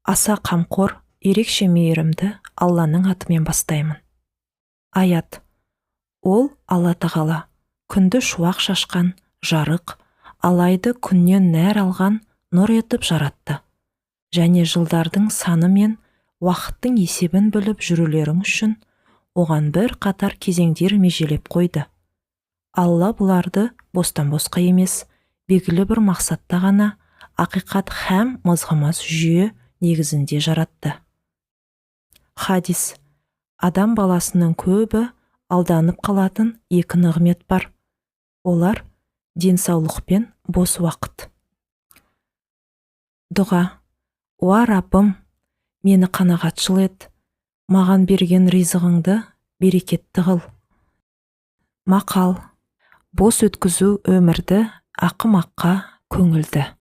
Аса қамқор, ерекше мейірімді Алланың атымен бастаймын. Аят. Ол, Алла тағала, күнді шуақ шашқан, жарық, алайды күннен нәр алған нұр етіп жаратты. Және жылдардың саны мен уақыттың есебін біліп жүрулерің үшін оған бір қатар кезеңдер межелеп қойды. Алла бұларды бостан-босқа емес, белгілі бір мақсатта ғана ақиқат һәм мызғымас жүйе негізінде жаратты. Хадис. Адам баласының көбі алданып қалатын екі нығмет бар. Олар денсаулық пен бос уақыт. Дұға. Уа Раббым, мені қанағатшыл ет, маған берген ризығыңды берекетті қыл. Мақал. Бос өткізу өмірді ақымаққа көңілді.